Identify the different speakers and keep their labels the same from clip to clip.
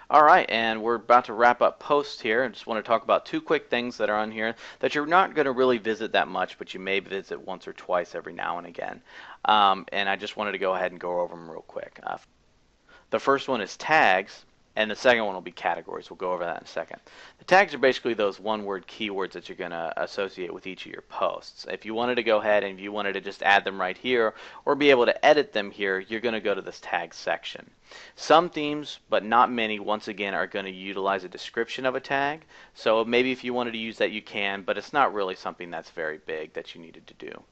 Speaker 1: Alright, and we're about to wrap up posts here. I just want to talk about two quick things that are on here that you're not going to really visit that much, but you may visit once or twice every now and again. And I just wanted to go ahead and go over them real quick. The first one is tags, and the second one will be categories. We'll go over that in a second. The tags are basically those one-word keywords that you're going to associate with each of your posts. If you wanted to go ahead and if you wanted to just add them right here or be able to edit them here, you're going to go to this tag section. Some themes, but not many, once again, are going to utilize a description of a tag. So maybe if you wanted to use that, you can, but it's not really something that's very big that you needed to do.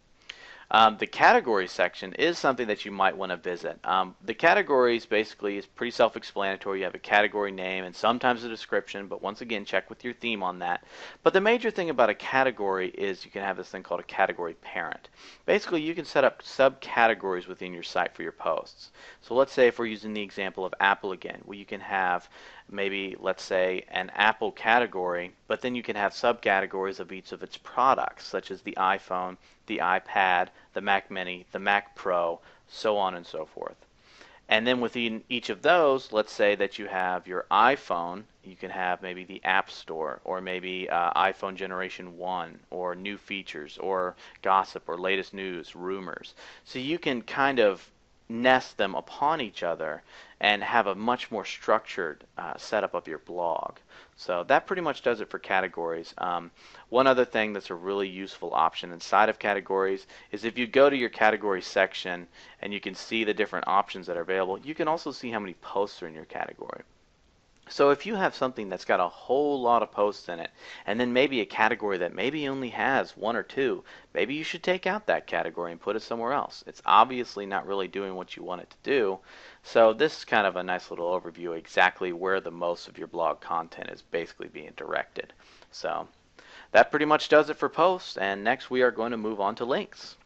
Speaker 1: The categories section is something that you might want to visit. The categories basically is pretty self-explanatory. You have a category name and sometimes a description, but once again, check with your theme on that. But the major thing about a category is you can have this thing called a category parent. Basically, you can set up subcategories within your site for your posts. So let's say if we're using the example of Apple again, well, you can have maybe, let's say, an Apple category, but then you can have subcategories of each of its products, such as the iPhone, the iPad, the Mac Mini, the Mac Pro, so on and so forth. And then within each of those, let's say that you have your iPhone, you can have maybe the App Store, or maybe iPhone Generation 1, or new features, or gossip, or latest news, rumors. So you can kind of nest them upon each other and have a much more structured setup of your blog. So that pretty much does it for categories. One other thing that's a really useful option inside of categories is if you go to your category section and you can see the different options that are available, you can also see how many posts are in your category. So if you have something that's got a whole lot of posts in it, and then maybe a category that maybe only has one or two, maybe you should take out that category and put it somewhere else. It's obviously not really doing what you want it to do. So this is kind of a nice little overview of exactly where the most of your blog content is basically being directed. So that pretty much does it for posts, and next we are going to move on to links.